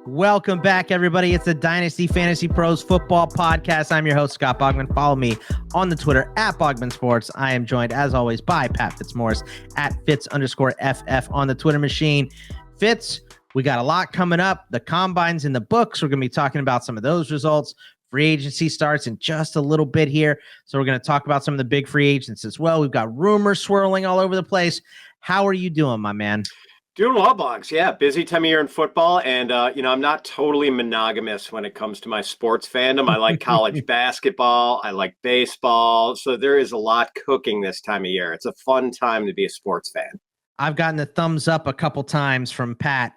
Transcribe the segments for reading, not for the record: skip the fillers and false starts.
Welcome back, everybody. It's the Dynasty Fantasy Pros Football Podcast. I'm your host, Scott Bogman. Follow me on the Twitter at Bogman Sports. I am joined, as always, by Pat Fitzmaurice at Fitz_FF on the Twitter machine. Fitz, we got a lot coming up. The Combine's in the books. We're going to be talking about some of those results. Free agency starts in just a little bit here. So we're going to talk about some of the big free agents as well. We've got rumors swirling all over the place. How are you doing, my man? Doing well, Boggs. Yeah, busy time of year in football. And, I'm not totally monogamous when it comes to my sports fandom. I like college basketball. I like baseball. So there is a lot cooking this time of year. It's a fun time to be a sports fan. I've gotten a thumbs up a couple times from Pat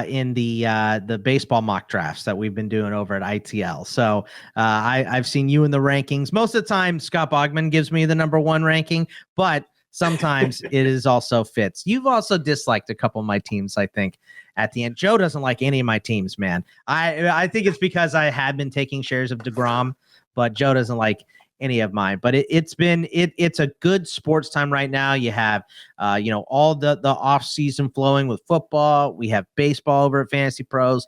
in the baseball mock drafts that we've been doing over at ITL. So I've seen you in the rankings. Most of the time, Scott Bogman gives me the number one ranking, but sometimes it is also Fitz. You've also disliked a couple of my teams, I think, at the end. Joe doesn't like any of my teams, man. I think it's because I had been taking shares of DeGrom, but Joe doesn't like any of mine. But it's a good sports time right now. You have all the off season flowing with football. We have baseball over at Fantasy Pros.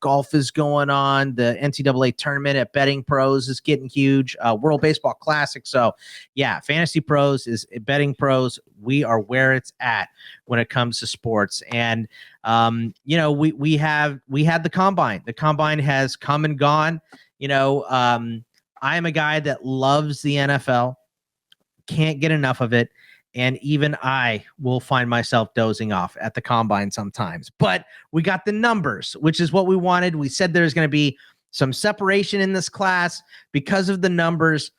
Golf is going on. The NCAA tournament at Betting Pros is getting huge. World Baseball Classic. So yeah, Fantasy Pros is Betting Pros. We are where it's at when it comes to sports. And we had the Combine. The Combine has come and gone. I am a guy that loves the NFL, can't get enough of it, and even I will find myself dozing off at the Combine sometimes. But we got the numbers, which is what we wanted. We said there's going to be some separation in this class because of the numbers.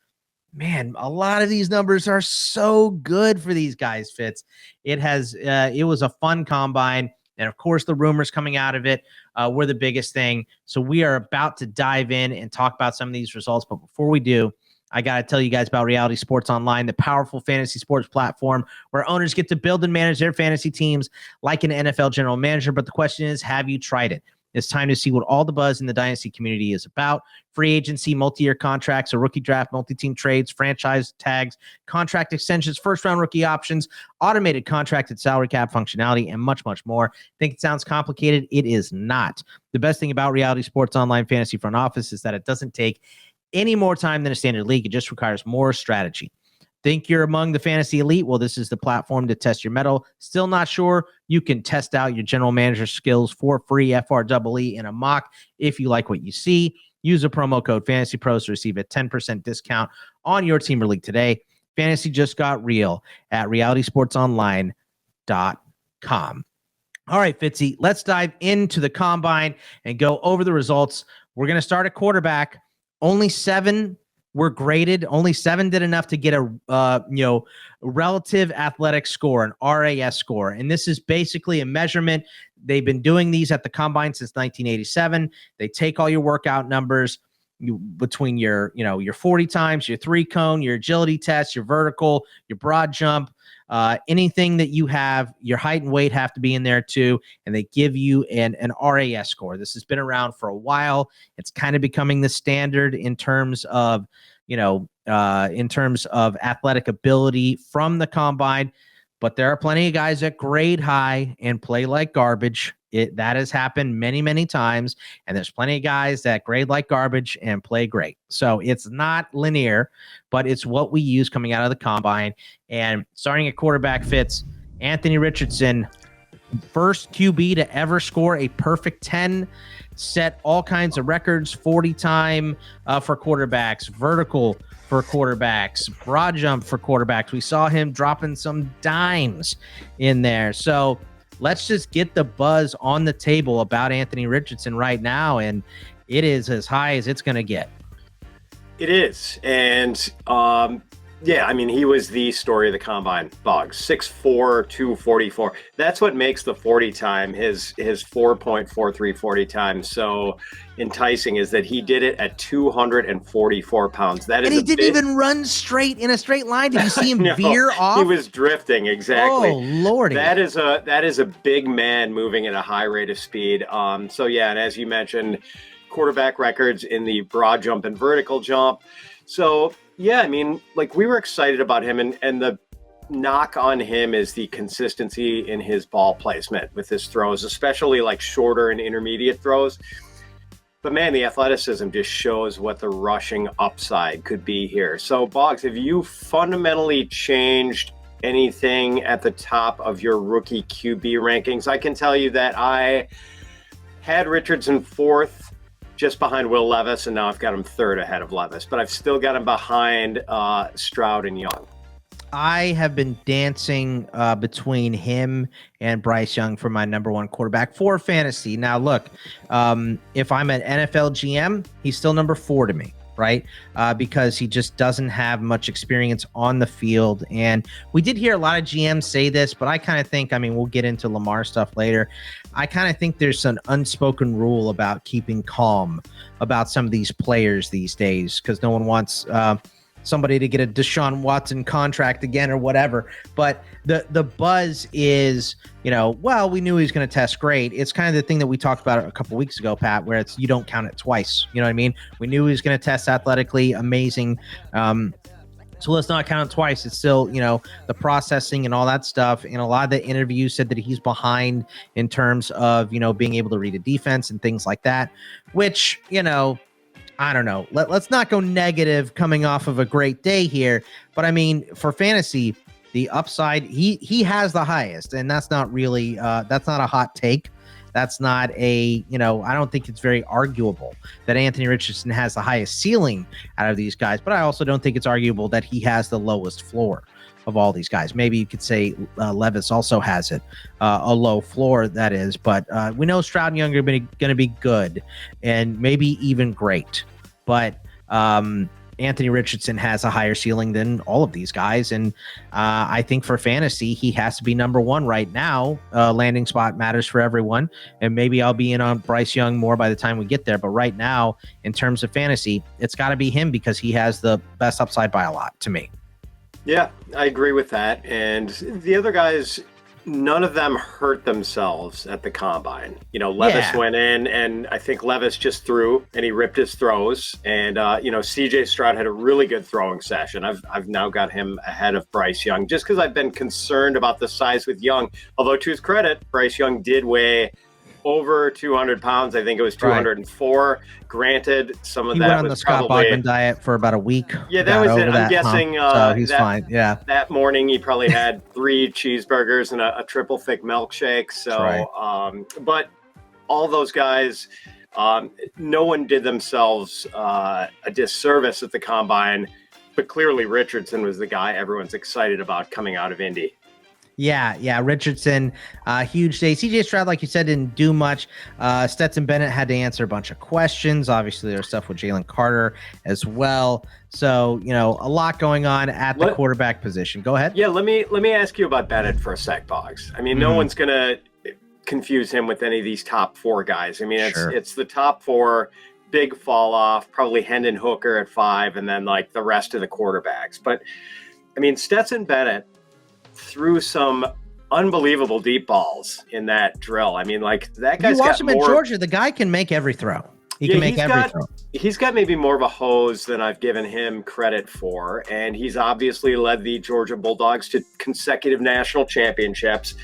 Man, a lot of these numbers are so good for these guys, Fitz. It was a fun Combine. And of course, the rumors coming out of it were the biggest thing. So we are about to dive in and talk about some of these results. But before we do, I got to tell you guys about Reality Sports Online, the powerful fantasy sports platform where owners get to build and manage their fantasy teams like an NFL general manager. But the question is, have you tried it? It's time to see what all the buzz in the Dynasty community is about. Free agency, multi-year contracts, a rookie draft, multi-team trades, franchise tags, contract extensions, first-round rookie options, automated contracted salary cap functionality, and much, much more. Think it sounds complicated? It is not. The best thing about Reality Sports Online Fantasy Front Office is that it doesn't take any more time than a standard league. It just requires more strategy. Think you're among the fantasy elite? Well, this is the platform to test your mettle. Still not sure? You can test out your general manager skills for free, FREE, in a mock. If you like what you see, use a promo code FantasyPros to receive a 10% discount on your team or league today. Fantasy just got real at realitysportsonline.com. All right, Fitzy, let's dive into the Combine and go over the results. We're going to start at quarterback. Only 7 were graded. Only 7 did enough to get a relative athletic score, an RAS score. And this is basically a measurement. They've been doing these at the Combine since 1987. They take all your workout numbers between your 40 times, your 3-cone, your agility test, your vertical, your broad jump, anything that you have, your height and weight have to be in there too. And they give you an RAS score. This has been around for a while. It's kind of becoming the standard in terms of, athletic ability from the Combine. But there are plenty of guys that grade high and play like garbage. That has happened many, many times. And there's plenty of guys that grade like garbage and play great. So it's not linear, but it's what we use coming out of the Combine. And starting at quarterback, Fitz, Anthony Richardson, first QB to ever score a perfect 10, set all kinds of records, 40 time for quarterbacks, vertical for quarterbacks, broad jump for quarterbacks. We saw him dropping some dimes in there. So let's just get the buzz on the table about Anthony Richardson right now. And it is as high as it's going to get. It is. And he was the story of the Combine. Boggs, 6'4", 244. That's what makes the 40 time, his 4.43 40 time so enticing, is that he did it at 244 pounds. That is, and he didn't even run straight in a straight line. Did you see him veer off? He was drifting, exactly. Oh, Lordy. That is a big man moving at a high rate of speed. And as you mentioned, quarterback records in the broad jump and vertical jump. So, we were excited about him. And the knock on him is the consistency in his ball placement with his throws, especially like shorter and intermediate throws. But man, the athleticism just shows what the rushing upside could be here. So Boggs, have you fundamentally changed anything at the top of your rookie QB rankings? I can tell you that I had Richardson 4th, just behind Will Levis, and now I've got him 3rd ahead of Levis, but I've still got him behind Stroud and Young. I have been dancing between him and Bryce Young for my number 1 quarterback for fantasy. Now, look, if I'm an NFL GM, he's still number 4 to me, right? Because he just doesn't have much experience on the field. And we did hear a lot of GMs say this, but I kind of think, I mean, we'll get into Lamar stuff later. I kind of think there's an unspoken rule about keeping calm about some of these players these days, because no one wants somebody to get a Deshaun Watson contract again or whatever. But the buzz is, well, we knew he was going to test great. It's kind of the thing that we talked about a couple weeks ago, Pat, where it's, you don't count it twice. You know what I mean? We knew he was going to test athletically amazing. So let's not count it twice. It's still, the processing and all that stuff. And a lot of the interviews said that he's behind in terms of, being able to read a defense and things like that, which, I don't know. Let's not go negative coming off of a great day here. But I mean, for fantasy, the upside, he has the highest. And that's not really, that's not a hot take. That's not I don't think it's very arguable that Anthony Richardson has the highest ceiling out of these guys. But I also don't think it's arguable that he has the lowest floor of all these guys. Maybe you could say Levis also has it, a low floor, that is. But we know Stroud and Young are going to be good and maybe even great. But Anthony Richardson has a higher ceiling than all of these guys. And I think for fantasy, he has to be number 1 right now. Landing spot matters for everyone. And maybe I'll be in on Bryce Young more by the time we get there. But right now, in terms of fantasy, it's got to be him because he has the best upside by a lot to me. Yeah, I agree with that. And the other guys, none of them hurt themselves at the combine. Levis went in, and I think Levis just threw, and he ripped his throws. And, CJ Stroud had a really good throwing session. I've now got him ahead of Bryce Young just because I've been concerned about the size with Young. Although, to his credit, Bryce Young did weigh over 200 pounds. I think it was 204. Right. Granted, some of he that went on was the Scott probably Bogman diet for about a week. Yeah, that was it. I'm guessing so he's fine. Yeah. That morning he probably had 3 cheeseburgers and a triple thick milkshake. So, right. But all those guys, no one did themselves a disservice at the combine. But clearly, Richardson was the guy everyone's excited about coming out of Indy. Yeah. Richardson, huge day. CJ Stroud, like you said, didn't do much. Stetson Bennett had to answer a bunch of questions. Obviously, there's stuff with Jalen Carter as well. So, a lot going on at the quarterback position. Go ahead. Yeah, let me ask you about Bennett for a sec, Boggs. I mean, no one's going to confuse him with any of these top 4 guys. I mean, it's the top 4, big fall off, probably Hendon Hooker at 5, and then like the rest of the quarterbacks. But I mean, Stetson Bennett threw some unbelievable deep balls in that drill. I mean, like that guy's got more. You watch him in Georgia, the guy can make every throw. He can make every throw. He's got maybe more of a hose than I've given him credit for. And he's obviously led the Georgia Bulldogs to consecutive national championships.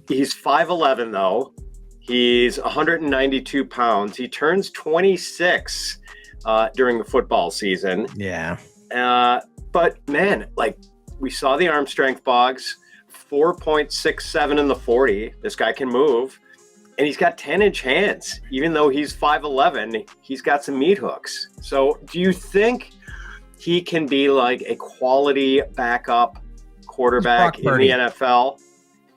He's 5'11", though. He's 192 pounds. He turns 26 during the football season. Yeah. But man, like, we saw the arm strength, Boggs, 4.67 in the 40. This guy can move. And he's got 10-inch hands. Even though he's 5'11", he's got some meat hooks. So do you think he can be like a quality backup quarterback in the NFL?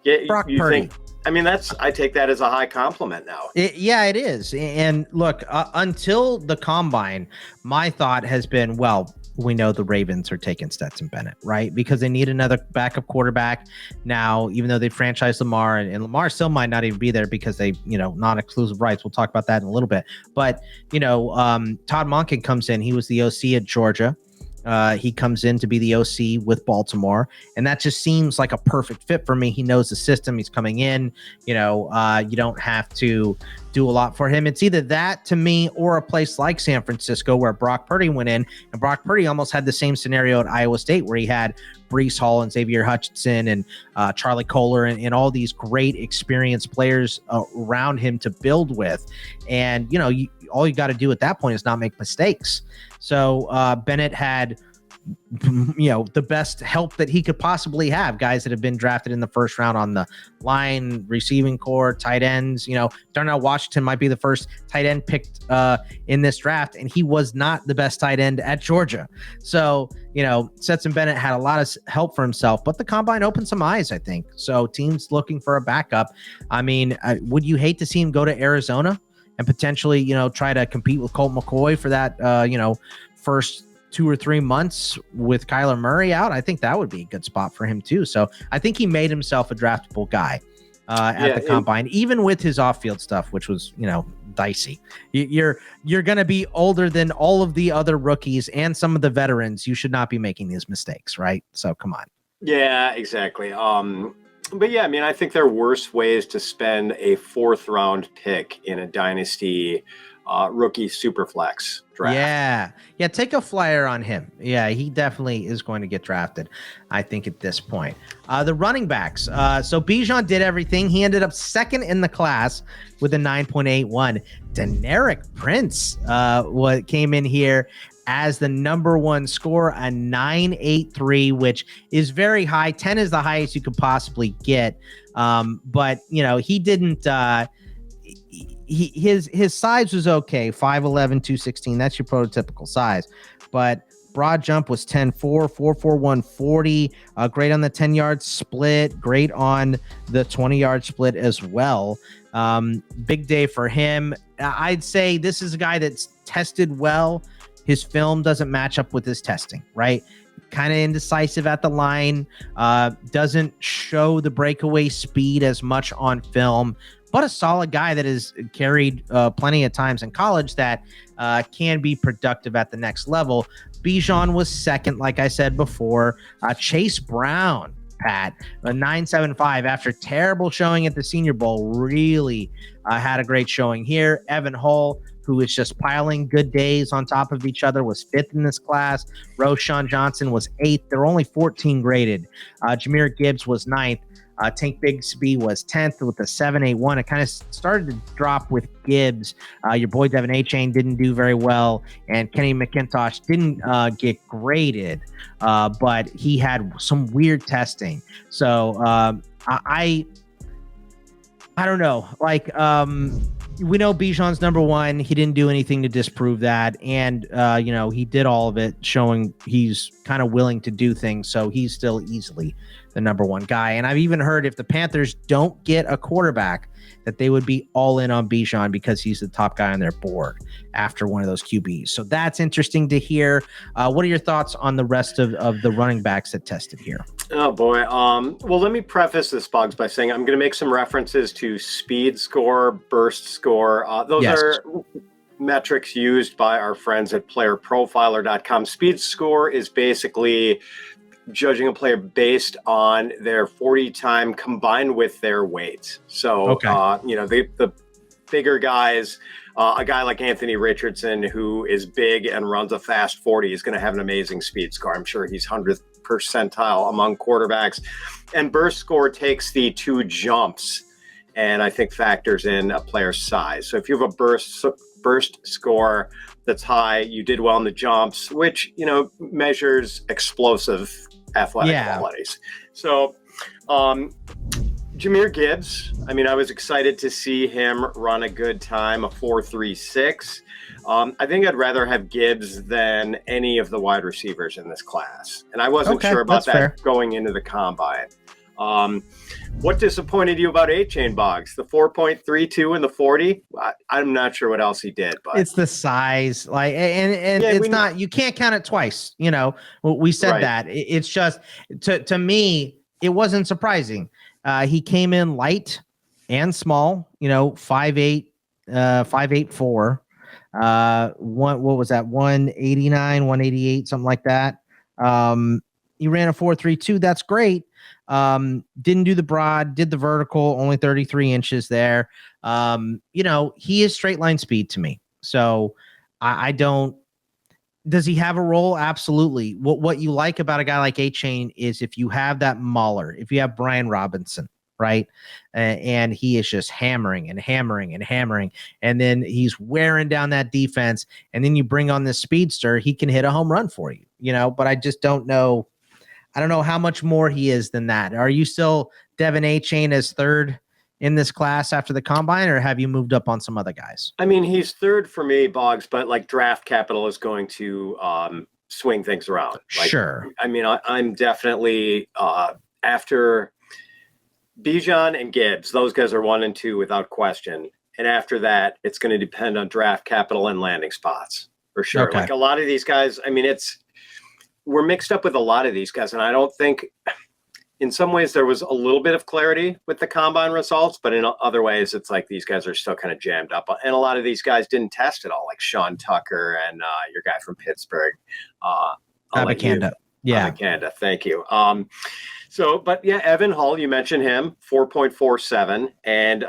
Yeah, Brock you Purdy. Think? I mean, I take that as a high compliment now. It is. And look, until the combine, my thought has been, well, we know the Ravens are taking Stetson Bennett, right? Because they need another backup quarterback now, even though they franchised Lamar, and Lamar still might not even be there because they, non-exclusive rights. We'll talk about that in a little bit. But, Todd Monken comes in. He was the OC at Georgia. He comes in to be the OC with Baltimore, and that just seems like a perfect fit for me. He knows the system. He's coming in. You don't have to do a lot for him. It's either that to me or a place like San Francisco where Brock Purdy went in, and Brock Purdy almost had the same scenario at Iowa State where he had Breece Hall and Xavier Hutchinson and Charlie Kohler and all these great experienced players around him to build with. And, all you got to do at that point is not make mistakes. So Bennett had the best help that he could possibly have, guys that have been drafted in the first round on the line, receiving core, tight ends. Darnell Washington might be the first tight end picked in this draft, and he was not the best tight end at Georgia. So, Stetson Bennett had a lot of help for himself, but the combine opened some eyes, I think. So teams looking for a backup. I mean, would you hate to see him go to Arizona and potentially, try to compete with Colt McCoy for that, first 2 or 3 months with Kyler Murray out? I think that would be a good spot for him too. So I think he made himself a draftable guy at the combine, even with his off-field stuff, which was, dicey. You're going to be older than all of the other rookies and some of the veterans. You should not be making these mistakes, right? So come on. Yeah, exactly. But yeah, I mean, I think there are worse ways to spend a 4th round pick in a dynasty rookie superflex draft. Yeah. Take a flyer on him. Yeah, he definitely is going to get drafted, I think, at this point. The running backs. So Bijan did everything. He ended up second in the class with a 9.81. Deneric Prince came in here as the number one score, a 9.83, which is very high. 10 is the highest you could possibly get. But he didn't. His size was okay, 5'11", 216. That's your prototypical size. But broad jump was 10.4, 4.4, 140. Great on the 10-yard split. Great on the 20-yard split as well. Big day for him. I'd say this is a guy that's tested well. His film doesn't match up with his testing, right? Kind of indecisive at the line. Doesn't show the breakaway speed as much on film, but a solid guy that has carried plenty of times in college that can be productive at the next level. Bijan was second, like I said before. Chase Brown, Pat, a 9.75 after terrible showing at the Senior Bowl, really had a great showing here. Evan Hull, who is just piling good days on top of each other, was 5th in this class. Roschon Johnson was 8th. They're only 14 graded. Jahmyr Gibbs was 9th. Tank Bigsby was 10th with a 7.81. It kind of started to drop with Gibbs. Your boy Devone Achane didn't do very well, and Kenny McIntosh didn't get graded, but he had some weird testing. So I don't know. We know Bijan's number one. He didn't do anything to disprove that. And, he did all of it, showing he's kind of willing to do things. So he's still easily the number one guy. And I've even heard if the Panthers don't get a quarterback, that they would be all in on Bijan because he's the top guy on their board after one of those QBs. So that's interesting to hear. What are your thoughts on the rest of the running backs that tested here? Oh, boy. Well, let me preface this, Bugs, by saying I'm going to make some references to speed score, burst score. Those are metrics used by our friends at playerprofiler.com. Speed score is basically judging a player based on their 40 time combined with their weight. So, the bigger guys, a guy like Anthony Richardson, who is big and runs a fast 40, is going to have an amazing speed score. I'm sure he's 100th percentile among quarterbacks. And burst score takes the 2 jumps and I think factors in a player's size. So if you have a burst score that's high, you did well in the jumps, which, measures explosive athletic qualities. So Jahmyr Gibbs, I was excited to see him run a good time, a 4.36. I think I'd rather have Gibbs than any of the wide receivers in this class. And I wasn't sure about that fair. Going into the combine. What disappointed you about Achane, Boggs? The 4.32 and the 40? I'm not sure what else he did, but it's the size, it's not, you can't count it twice. We said that. It's just to me, it wasn't surprising. He came in light and small, 5'8", 5'8", 4. What was that? 189, 188, something like that. He ran a 4.32. That's great. Didn't do the broad, did the vertical, only 33 inches there. He is straight line speed to me. So I don't. Does he have a role? Absolutely. What you like about a guy like Achane is if you have that mauler, if you have Bijan Robinson, right? And he is just hammering and hammering and hammering. And then he's wearing down that defense. And then you bring on this speedster, he can hit a home run for you, but I just don't know. I don't know how much more he is than that. Are you still Devone Achane as third in this class after the combine, or have you moved up on some other guys? I mean, he's third for me, Boggs, but like draft capital is going to swing things around. Sure. I mean, I'm definitely after Bijan and Gibbs, those guys are 1 and 2 without question. And after that, it's going to depend on draft capital and landing spots for sure. Okay. Like a lot of these guys, I mean, we're mixed up with a lot of these guys, and I don't think. In some ways, there was a little bit of clarity with the combine results, but in other ways, it's like these guys are still kind of jammed up. And a lot of these guys didn't test at all, like Sean Tucker and your guy from Pittsburgh. Abakanda. Yeah. Abakanda, thank you. But yeah, Evan Hull, you mentioned him, 4.47. And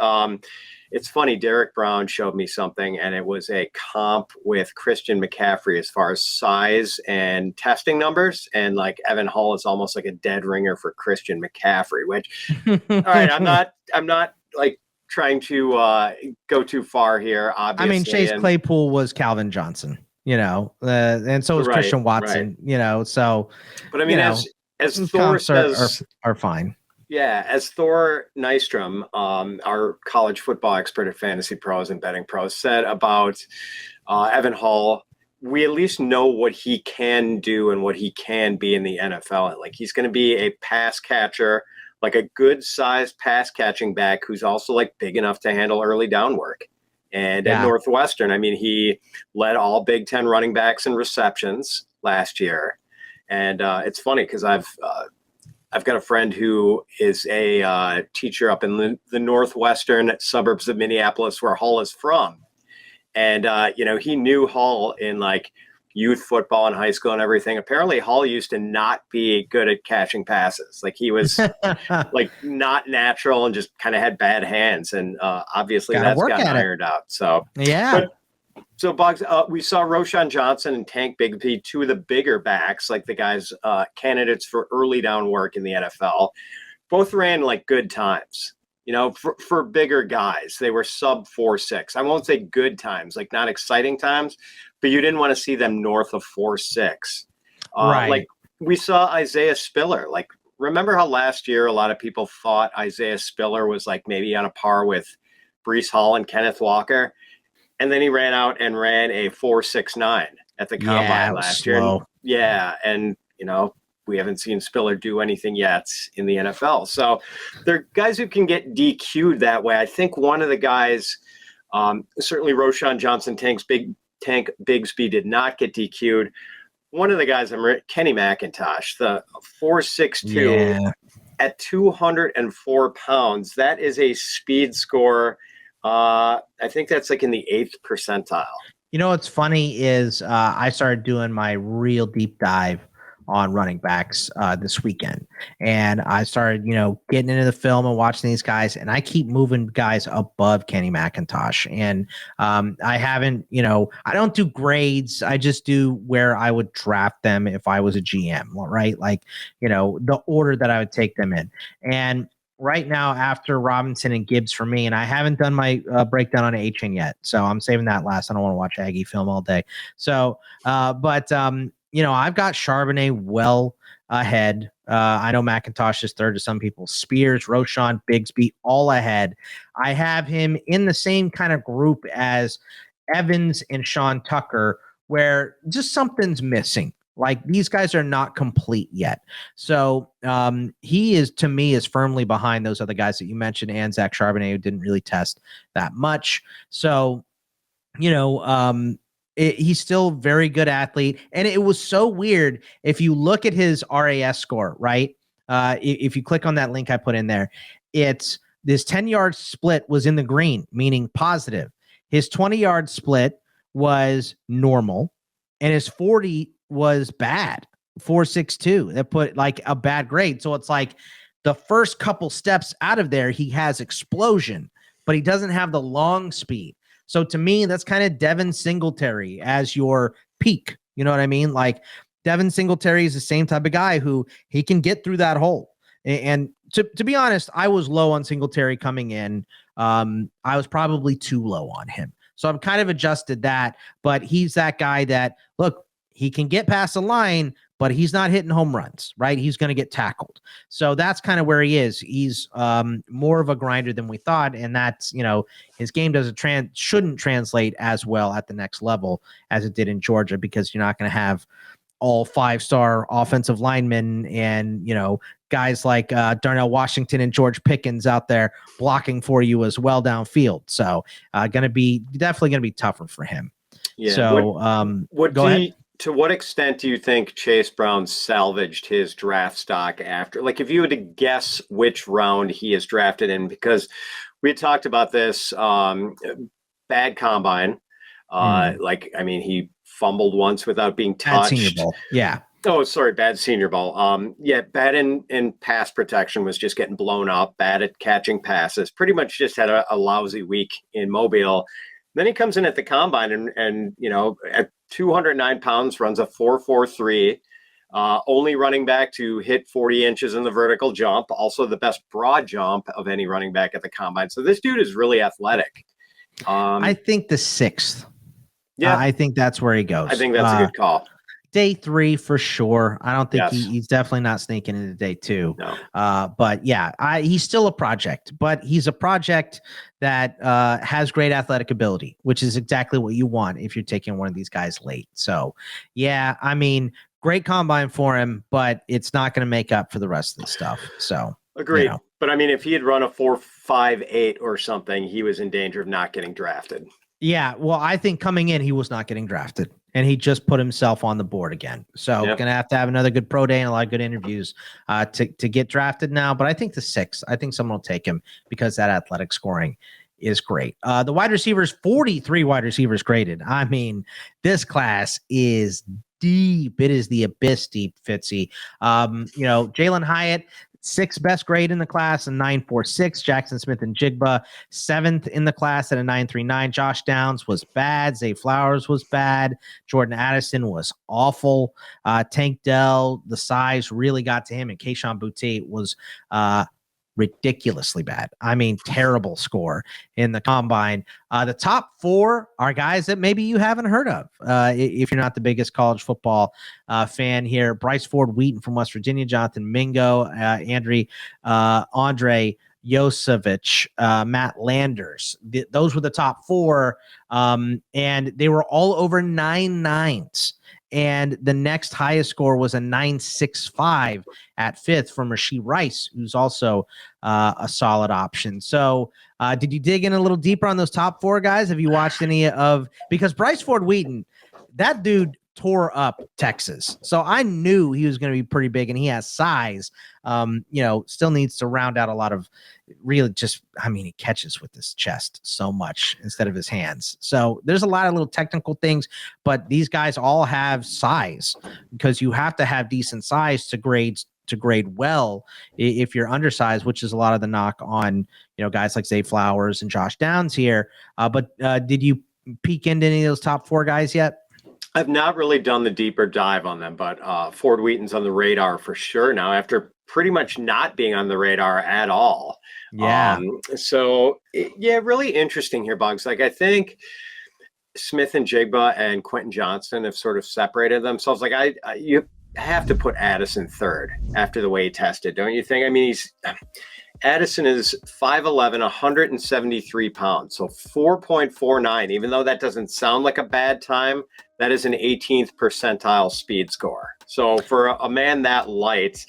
it's funny, Derek Brown showed me something, and it was a comp with Christian McCaffrey as far as size and testing numbers. And like Evan Hull is almost like a dead ringer for Christian McCaffrey, which, all right, I'm not like trying to go too far here, obviously. I mean, Chase Claypool was Calvin Johnson, and so was Christian Watson, so. But I mean, as Thor says, are fine. Yeah, as Thor Nystrom, our college football expert at Fantasy Pros and Betting Pros, said about Evan Hull, we at least know what he can do and what he can be in the NFL. Like he's going to be a pass catcher, like a good-sized pass catching back who's also like big enough to handle early down work. And at Northwestern, I mean, he led all Big Ten running backs in receptions last year. And it's funny because I've got a friend who is a teacher up in the northwestern suburbs of Minneapolis, where Hull is from. And, he knew Hull in like youth football in high school and everything. Apparently Hull used to not be good at catching passes. Like he was like not natural and just kind of had bad hands. And obviously that's gotten ironed out. So, yeah. So, Boggs, we saw Roschon Johnson and Tank Bigsby, two of the bigger backs, like the guys candidates for early down work in the NFL. Both ran like good times, for bigger guys. They were sub 4.6. I won't say good times, like not exciting times, but you didn't want to see them north of 4.6. Right. Like we saw Isaiah Spiller. Like, remember how last year a lot of people thought Isaiah Spiller was like maybe on a par with Breece Hall and Kenneth Walker? And then he ran out and ran a 4.69 at the combine last year. And, we haven't seen Spiller do anything yet in the NFL. So they're guys who can get DQ'd that way. I think one of the guys, certainly Roschon Johnson, Tank Bigsby did not get DQ'd. One of the guys, Kenny McIntosh, the 4.62 at 204 pounds. That is a speed score. I think that's like in the 8th percentile. What's funny is I started doing my real deep dive on running backs this weekend, and I started, getting into the film and watching these guys, and I keep moving guys above Kenny McIntosh. And I haven't, I don't do grades. I just do where I would draft them if I was a GM, right? Like, the order that I would take them in. And right now, after Robinson and Gibbs for me, and I haven't done my breakdown on Achane yet, so I'm saving that last. I don't want to watch Aggie film all day. So, I've got Charbonnet well ahead. I know McIntosh is third to some people. Spears, Roschon, Bigsby, all ahead. I have him in the same kind of group as Evans and Sean Tucker, where just something's missing. Like these guys are not complete yet. So he is, to me, is firmly behind those other guys that you mentioned, and Zach Charbonnet, who didn't really test that much. So, he's still a very good athlete. And it was so weird. If you look at his RAS score, right? If you click on that link I put in there, it's this 10-yard split was in the green, meaning positive. His 20-yard split was normal, and his 40 was bad, 4.62. That put like a bad grade. So it's like the first couple steps out of there, he has explosion, but he doesn't have the long speed. So to me, that's kind of Devin Singletary as your peak. You know what I mean? Like Devin Singletary is the same type of guy who he can get through that hole. And to be honest, I was low on Singletary coming in. I was probably too low on him. So I've kind of adjusted that, but he's that guy that, look, he can get past the line, but he's not hitting home runs, right? He's going to get tackled. So that's kind of where he is. He's more of a grinder than we thought. And that's, his game shouldn't translate as well at the next level as it did in Georgia, because you're not going to have all 5-star offensive linemen and, guys like Darnell Washington and George Pickens out there blocking for you as well downfield. So definitely going to be tougher for him. Yeah. So go ahead. To what extent do you think Chase Brown salvaged his draft stock after? Like, if you had to guess which round he is drafted in, because we had talked about this bad combine. He fumbled once without being touched. Bad Senior Bowl. Yeah. Oh, sorry, bad Senior Bowl. Bad in pass protection, was just getting blown up. Bad at catching passes. Pretty much just had a lousy week in Mobile. Then he comes in at the combine and at 209 pounds, runs a 4.43, only running back to hit 40 inches in the vertical jump, also the best broad jump of any running back at the combine. So this dude is really athletic. I think the 6th. Yeah. I think that's where he goes. I think that's a good call. Day 3 for sure. I don't think he's definitely not sneaking into day 2. No. But yeah, he's still a project, but he's a project that has great athletic ability, which is exactly what you want if you're taking one of these guys late. So yeah, I mean, great combine for him, but it's not going to make up for the rest of the stuff. So agreed. But I mean, if he had run a 4.58 or something, he was in danger of not getting drafted. Yeah, well, I think coming in, he was not getting drafted, and he just put himself on the board again. So going to have another good pro day and a lot of good interviews to get drafted now. But I think the 6th, I think someone will take him because that athletic scoring is great. The wide receivers, 43 wide receivers graded. I mean, this class is deep. It is the abyss deep, Fitzy. Jalen Hyatt, 6th best grade in the class, a 9.46. Jackson Smith and Jigba, 7th in the class at a 9.39. Josh Downs was bad. Zay Flowers was bad. Jordan Addison was awful. Tank Dell, the size really got to him, and Kayshon Boutte was ridiculously bad. I mean, terrible score in the combine. The top 4 are guys that maybe you haven't heard of if you're not the biggest college football fan here. Bryce Ford Wheaton from West Virginia, Jonathan Mingo, Andre Yosevich, Matt Landers. Those were the top 4, and they were all over 9.9s. And the next highest score was a 9.65 at 5th from Rashee Rice, who's also a solid option. So did you dig in a little deeper on those top 4 guys? Have you watched any of – because Bryce Ford Wheaton, that dude tore up Texas. So I knew he was going to be pretty big, and he has size. Still needs to round out a lot of really he catches with his chest so much instead of his hands. So there's a lot of little technical things, but these guys all have size because you have to have decent size to grade well if you're undersized, which is a lot of the knock on, guys like Zay Flowers and Josh Downs here. But did you peek into any of those top 4 guys yet? I've not really done the deeper dive on them, but Ford Wheaton's on the radar for sure now after pretty much not being on the radar at all. Yeah. Really interesting here, Bugs. Like, I think Smith and Jigba and Quentin Johnston have sort of separated themselves. Like, you have to put Addison 3rd after the way he tested, don't you think? I mean, Addison is 5'11", 173 pounds, so 4.49. Even though that doesn't sound like a bad time, that is an 18th percentile speed score. So for a man that light,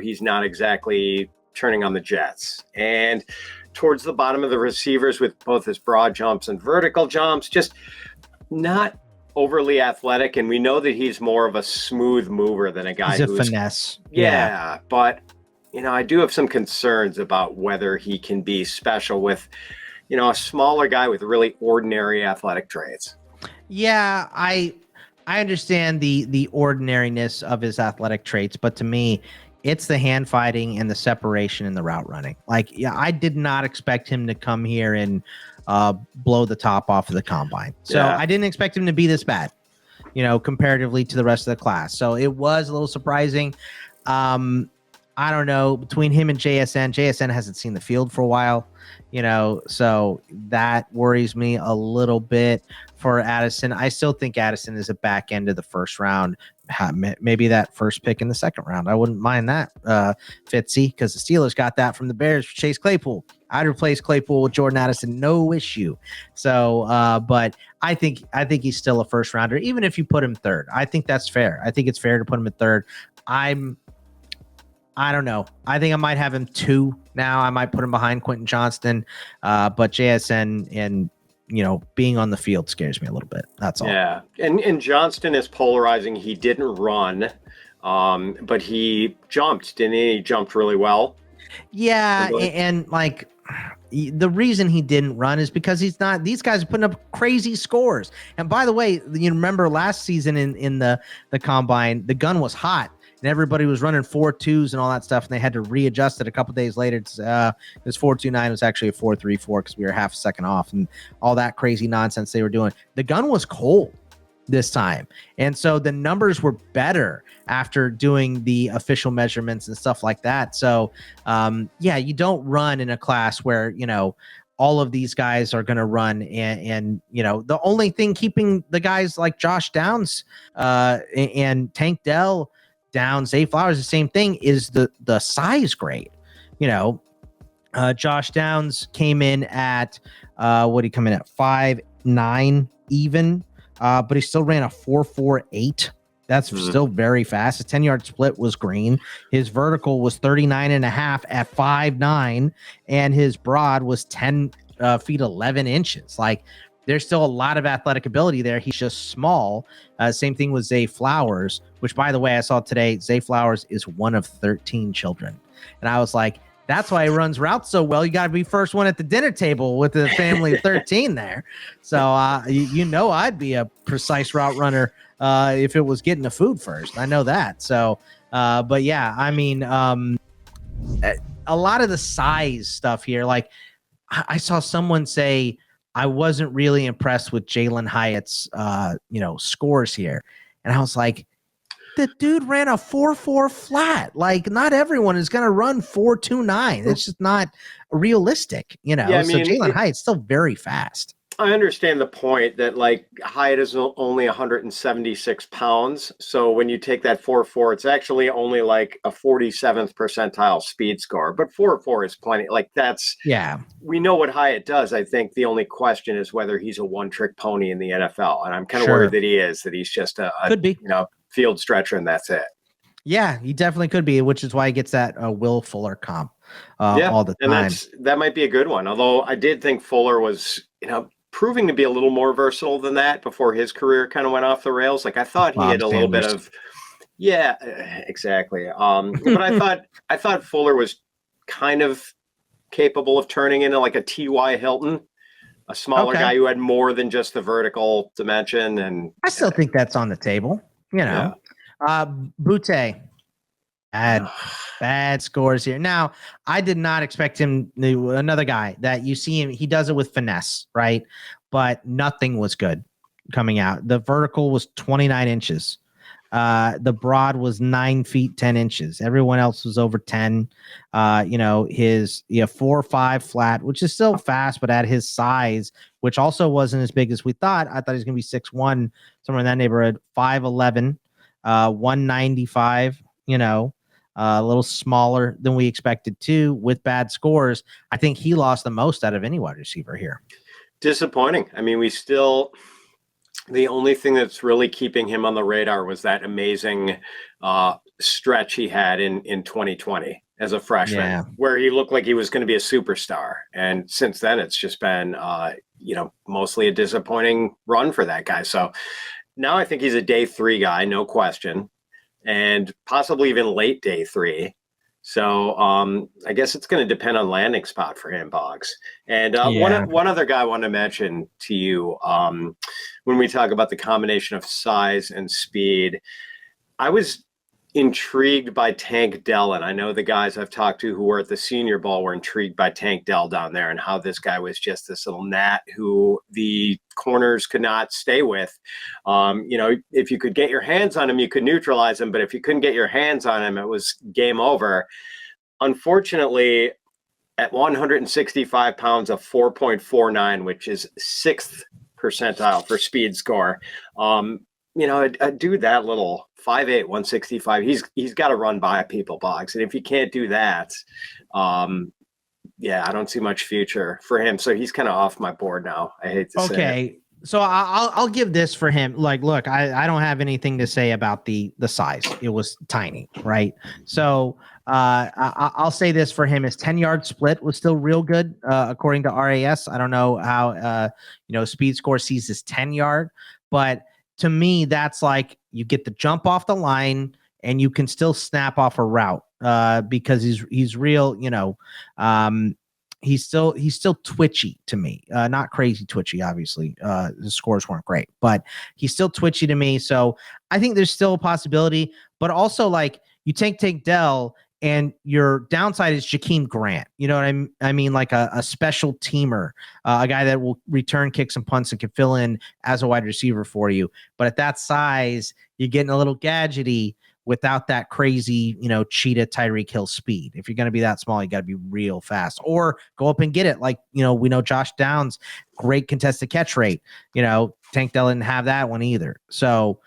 he's not exactly turning on the jets. And towards the bottom of the receivers with both his broad jumps and vertical jumps, just not overly athletic. And we know that he's more of a smooth mover than a guy who's finesse. Yeah, but I do have some concerns about whether he can be special with, a smaller guy with really ordinary athletic traits. Yeah, I understand the ordinariness of his athletic traits, but to me, it's the hand fighting and the separation in the route running. Like, yeah, I did not expect him to come here and blow the top off of the combine. So I didn't expect him to be this bad, comparatively to the rest of the class. So it was a little surprising. I don't know, between him and JSN hasn't seen the field for a while, so that worries me a little bit for Addison. I still think Addison is a back end of the first round, maybe that first pick in the second round. I wouldn't mind that, Fitzy, because the Steelers got that from the Bears for Chase Claypool. I'd replace Claypool with Jordan Addison, no issue. So, but I think he's still a first rounder, even if you put him third. I think that's fair. I think it's fair to put him at third. I don't know. I think I might have him 2 now. I might put him behind Quentin Johnston, but JSN and being on the field scares me a little bit. That's all. Yeah, and Johnston is polarizing. He didn't run, but he jumped, didn't he? He jumped really well. Yeah, and like the reason he didn't run is because he's not. These guys are putting up crazy scores. And by the way, you remember last season in the combine, the gun was hot. And everybody was running 4.2s and all that stuff, and they had to readjust it a couple days later. It was 4.29. It was actually a 4.34 because we were half a second off, and all that crazy nonsense they were doing. The gun was cold this time, and so the numbers were better after doing the official measurements and stuff like that. So, you don't run in a class where all of these guys are going to run, and the only thing keeping the guys like Josh Downs and Tank Dell down, Zay Flowers, the same thing, is the size grade. Josh Downs came in at what he come in at 5'9" even, but he still ran a 4.48. That's still very fast. His 10-yard split was green. His vertical was 39.5 at 5'9", and his broad was 10 feet 11 inches. Like, there's still a lot of athletic ability there. He's just small. Same thing with Zay Flowers, which, by the way, I saw today, Zay Flowers is one of 13 children. And I was like, that's why he runs routes so well. You got to be first one at the dinner table with the family of 13 there. So, I'd be a precise route runner if it was getting the food first. I know that. So, but yeah, I mean, a lot of the size stuff here, like I saw someone say, I wasn't really impressed with Jalen Hyatt's, scores here. And I was like, the dude ran a 4.4 flat. Like, not everyone is going to run 4.29. It's just not realistic, so Jalen Hyatt's still very fast. I understand the point that, like, Hyatt is only 176 pounds. So when you take that 4.4, it's actually only like a 47th percentile speed score. But 4.4 is plenty. Like, we know what Hyatt does. I think the only question is whether he's a one-trick pony in the NFL. And I'm kind of worried that he's just a could be. Field stretcher, and that's it. Yeah, he definitely could be, which is why he gets that Will Fuller comp all the time. And that might be a good one. Although I did think Fuller was, proving to be a little more versatile than that before his career kind of went off the rails. Like, I thought he had a little bit of, exactly. But I thought Fuller was kind of capable of turning into like a T.Y. Hilton, a smaller guy who had more than just the vertical dimension. And I still think that's on the table. Boutte had bad scores here. Now, I did not expect him. Another guy that you see him, he does it with finesse, right? But nothing was good coming out. The vertical was 29 inches. The broad was 9 feet 10 inches. Everyone else was over 10. His 4.5 flat, which is still fast, but at his size, which also wasn't as big as we thought. I thought he was going to be 6'1", somewhere in that neighborhood. 5'11", 195. A little smaller than we expected to, with bad scores. I think he lost the most out of any wide receiver here. Disappointing. I mean, the only thing that's really keeping him on the radar was that amazing stretch he had in 2020 as a freshman, where he looked like he was going to be a superstar. And since then, it's just been, mostly a disappointing run for that guy. So now I think he's a day 3 guy, no question, and possibly even late day 3. So I guess it's going to depend on landing spot for him, Boggs. And one other guy I want to mention to you when we talk about the combination of size and speed, I was intrigued by Tank Dell, and I know the guys I've talked to who were at the Senior Bowl were intrigued by Tank Dell down there and how this guy was just this little gnat who the corners could not stay with. If you could get your hands on him, you could neutralize him, but if you couldn't get your hands on him, it was game over. Unfortunately, at 165 pounds, a 4.49, which is 6th percentile for speed score. A dude that little, 5'8", 165, he's got to run by people, Boggs. And if he can't do that, I don't see much future for him. So he's kind of off my board now. I hate to say it. Okay. So I'll give this for him. Like, look, I don't have anything to say about the size. It was tiny, right? So I'll say this for him: his 10-yard split was still real good, according to RAS. I don't know how Speed Score sees his 10-yard, but to me, that's like you get the jump off the line and you can still snap off a route because he's real. He's still twitchy to me. Not crazy twitchy, obviously. The scores weren't great, but he's still twitchy to me. So I think there's still a possibility, but also like you take Dell and your downside is Jakeem Grant. You know what I mean? Like a special teamer, a guy that will return kicks and punts and can fill in as a wide receiver for you. But at that size, you're getting a little gadgety without that crazy, cheetah Tyreek Hill speed. If you're going to be that small, you got to be real fast or go up and get it. Like, we know Josh Downs, great contested catch rate. Tank Dell didn't have that one either. So,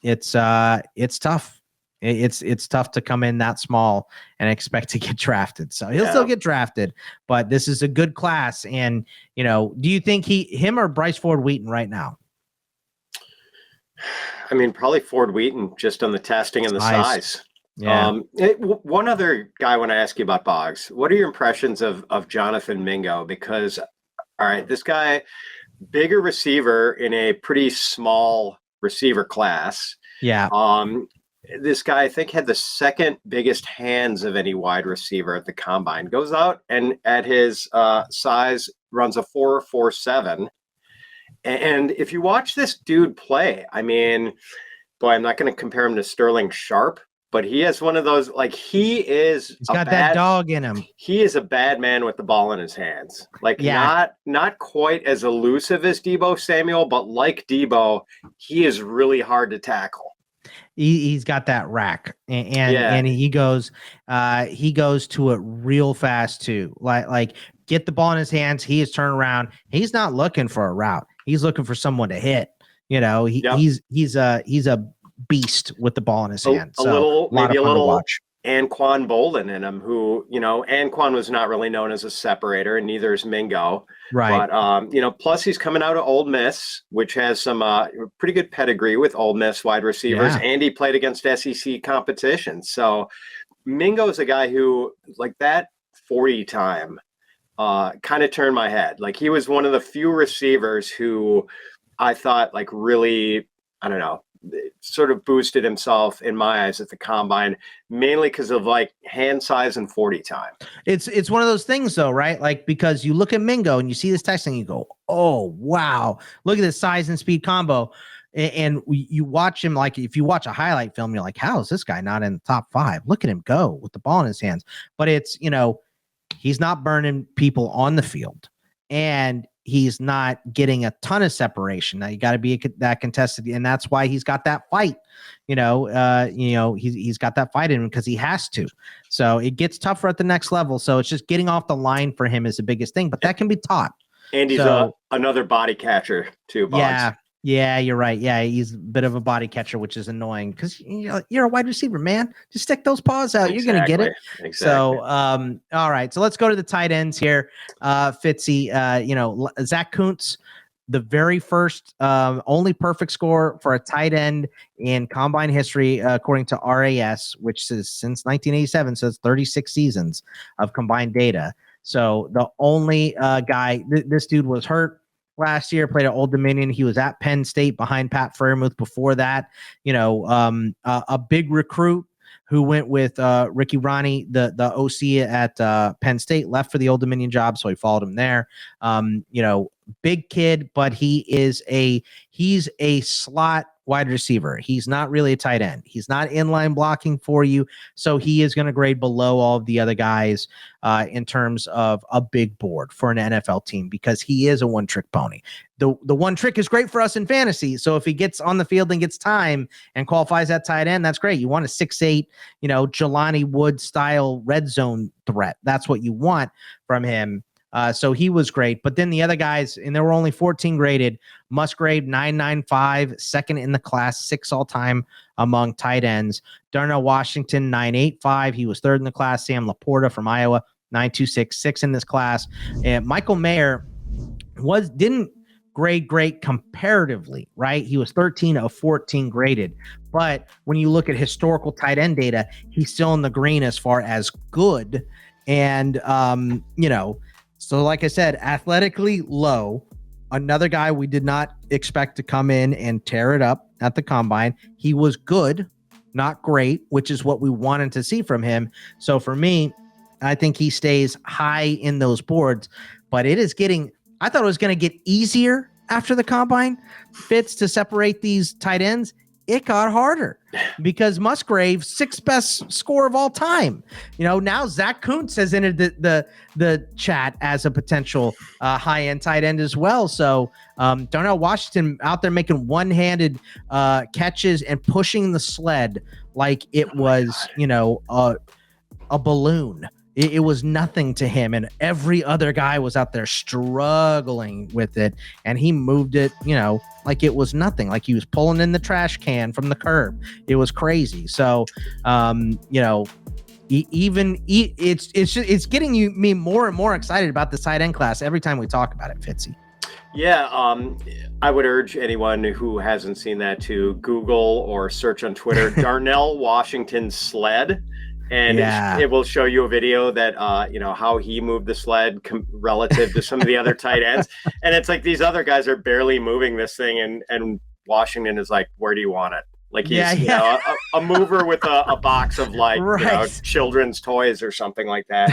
it's tough. It's tough to come in that small and expect to get drafted. So he'll still get drafted, but this is a good class. And, do you think him or Bryce Ford Wheaton right now? I mean, probably Ford Wheaton just on the testing and the size. Yeah. One other guy I want to ask you about, Boggs. What are your impressions of Jonathan Mingo? Because, all right, this guy, bigger receiver in a pretty small receiver class. Yeah. This guy, I think, had the second biggest hands of any wide receiver at the combine. Goes out and at his size runs a 4.47. And if you watch this dude play, I mean, boy, I'm not going to compare him to Sterling Sharp, but he has one of those, like he's got that dog in him. He is a bad man with the ball in his hands. Like not quite as elusive as Deebo Samuel, but like Deebo, he is really hard to tackle. He's got that rack and he goes to it real fast too. Like get the ball in his hands. He is turning around. He's not looking for a route. He's looking for someone to hit. He's a beast with the ball in his hands. Maybe a little Anquan Bolden in him, who, Anquan was not really known as a separator, and neither is Mingo. Right. But, plus he's coming out of Ole Miss, which has some pretty good pedigree with Ole Miss wide receivers, and he played against SEC competition. So Mingo is a guy who, like that 40 time, kind of turned my head. Like he was one of the few receivers who I thought like really, I don't know, sort of boosted himself in my eyes at the combine, mainly because of like hand size and 40 time. It's one of those things though, right? Like, because you look at Mingo and you see this text and you go, oh, wow, look at this size and speed combo. And you watch him, like if you watch a highlight film, you're like, how is this guy not in the top 5? Look at him go with the ball in his hands. But it's, he's not burning people on the field, and he's not getting a ton of separation. Now you got to be that contested, and that's why he's got that fight. He's got that fight in him because he has to. So it gets tougher at the next level. So it's just getting off the line for him is the biggest thing, but that can be taught. And he's another body catcher too, Boggs. Yeah, you're right. Yeah, he's a bit of a body catcher, which is annoying because you're a wide receiver, man. Just stick those paws out. You're going to get it. Exactly. So, all right. So let's go to the tight ends here. Fitzy, Zack Kuntz, the very first, only perfect score for a tight end in combine history, according to RAS, which is since 1987. So it's 36 seasons of combined data. So the only guy, this dude was hurt last year, played at Old Dominion. He was at Penn State behind Pat Freiermuth before that. A big recruit who went with Ricky Ronnie, the OC at Penn State, left for the Old Dominion job, so he followed him there. big kid, but he's a slot wide receiver. He's not really a tight end. He's not inline blocking for you. So he is going to grade below all of the other guys in terms of a big board for an NFL team, because he is a one-trick pony. The one trick is great for us in fantasy. So if he gets on the field and gets time and qualifies at tight end, that's great. You want a 6'8", Jelani Wood style red zone threat. That's what you want from him. So he was great. But then the other guys, and there were only 14 graded. Musgrave, 995, second in the class, 6 all-time among tight ends. Darnell Washington, 985. He was third in the class. Sam Laporta from Iowa, 926, 6 in this class. And Michael Mayer didn't grade great comparatively, right? He was 13 of 14 graded. But when you look at historical tight end data, he's still in the green as far as good. And, so like I said, athletically low. Another guy we did not expect to come in and tear it up at the combine. He was good, not great, which is what we wanted to see from him. So for me, I think he stays high in those boards, but I thought it was going to get easier after the combine, Fitz, to separate these tight ends. It got harder because Musgrave, 6th best score of all time. Now Zack Kuntz has entered the chat as a potential high-end tight end as well. So Darnell Washington out there making one-handed catches and pushing the sled like it was, a balloon. It was nothing to him, and every other guy was out there struggling with it, and he moved it, like it was nothing, like he was pulling in the trash can from the curb. It was crazy. So, it's getting me more and more excited about the tight end class every time we talk about it, Fitzy. Yeah, I would urge anyone who hasn't seen that to Google or search on Twitter Darnell Washington sled. And it will show you a video that, how he moved the sled relative to some of the other tight ends. And it's like these other guys are barely moving this thing. And Washington is like, where do you want it? Like he's a mover with a box of children's toys or something like that.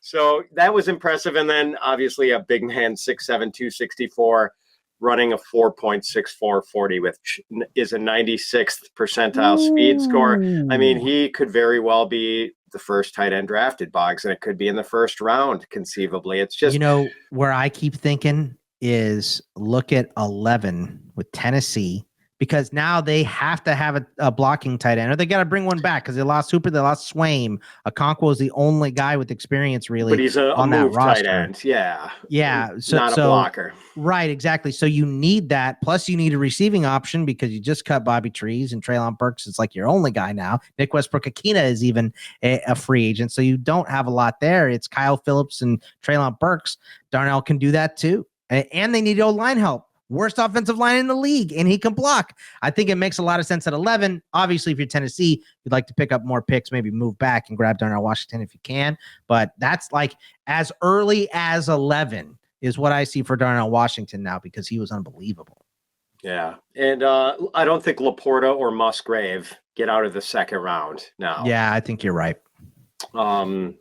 So that was impressive. And then obviously a big man, 6'7", 264, running a 4.64 40, which is a 96th percentile speed score. I mean, he could very well be the first tight end drafted, Boggs, and it could be in the first round, conceivably. It's just, where I keep thinking is look at 11 with Tennessee, because now they have to have a blocking tight end, or they got to bring one back because they lost Hooper, they lost Swaim. Okonkwo is the only guy with experience really, but he's on that roster. Tight end. Yeah. So, not a blocker. Right, exactly. So you need that. Plus you need a receiving option because you just cut Bobby Trees, and Treylon Burks is like your only guy now. Nick Westbrook-Akina is even a free agent. So you don't have a lot there. It's Kyle Phillips and Treylon Burks. Darnell can do that too. And they need O-line help. Worst offensive line in the league, and he can block. I think it makes a lot of sense at 11. Obviously, if you're Tennessee, you'd like to pick up more picks, maybe move back and grab Darnell Washington if you can. But that's like as early as 11 is what I see for Darnell Washington now, because he was unbelievable. Yeah, and I don't think Laporta or Musgrave get out of the second round now. Yeah, I think you're right. It'll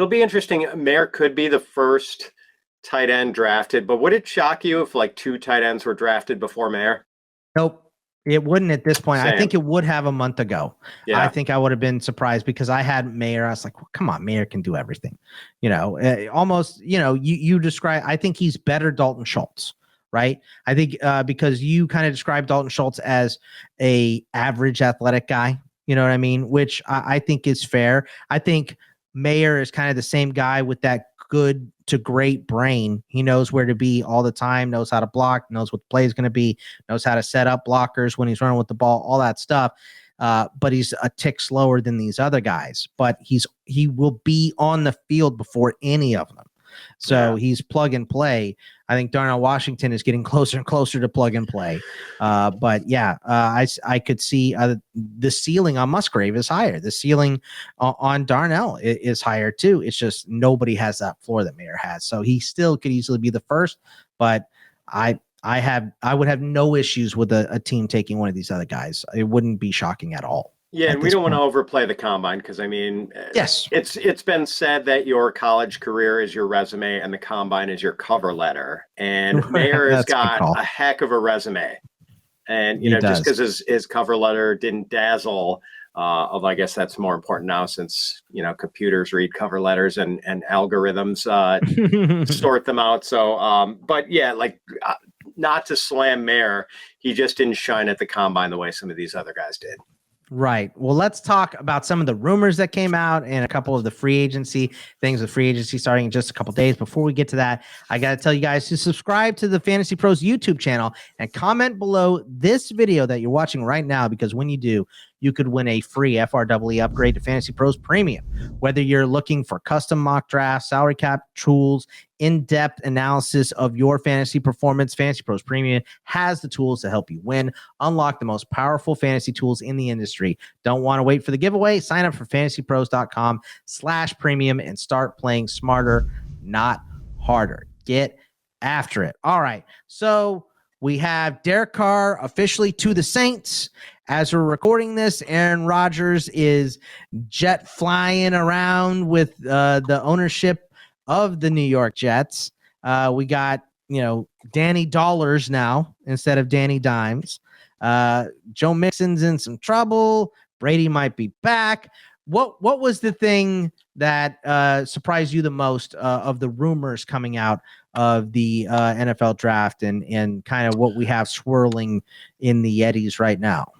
be interesting. Mayer could be the first tight end drafted, but would it shock you if like 2 tight ends were drafted before Mayer? Nope, it wouldn't at this point. Same. I think it would have a month ago. Yeah. I think I would have been surprised because I had Mayer. I was like, well, come on, Mayer can do everything. Almost, you describe, I think he's better Dalton Schultz, right? I think because you kind of described Dalton Schultz as a average athletic guy, you know what I mean? Which I think is fair. I think Mayer is kind of the same guy with that good to great brain. He knows where to be all the time, knows how to block, knows what the play is going to be, knows how to set up blockers when he's running with the ball, all that stuff. But he's a tick slower than these other guys, but he will be on the field before any of them. So he's plug and play. I think Darnell Washington is getting closer and closer to plug and play. I could see the ceiling on Musgrave is higher. The ceiling on Darnell is higher too. It's just nobody has that floor that Mayer has. So he still could easily be the first, but I would have no issues with a team taking one of these other guys. It wouldn't be shocking at all. Yeah, and we don't want to overplay the combine because, I mean, yes, it's been said that your college career is your resume and the combine is your cover letter. And Mayer has got a heck of a resume. And, just because his cover letter didn't dazzle, although I guess that's more important now since, computers read cover letters and algorithms sort them out. So, but yeah, not to slam Mayer, he just didn't shine at the combine the way some of these other guys did. Right. Well, let's talk about some of the rumors that came out and a couple of the free agency things with free agency starting in just a couple days. Before we get to that, I got to tell you guys to subscribe to the Fantasy Pros YouTube channel and comment below this video that you're watching right now, because when you do, you could win a free FREE upgrade to Fantasy Pros Premium. Whether you're looking for custom mock drafts, salary cap tools, in-depth analysis of your fantasy performance, Fantasy Pros Premium has the tools to help you win. Unlock the most powerful fantasy tools in the industry. Don't want to wait for the giveaway? Sign up for fantasypros.com/premium and start playing smarter, not harder. Get after it. All right. So we have Derek Carr officially to the Saints. As we're recording this, Aaron Rodgers is jet flying around with the ownership of the New York Jets. We got, Danny Dollars now instead of Danny Dimes. Joe Mixon's in some trouble. Brady might be back. What was the thing that surprised you the most of the rumors coming out of the NFL draft and kind of what we have swirling in the eddies right now?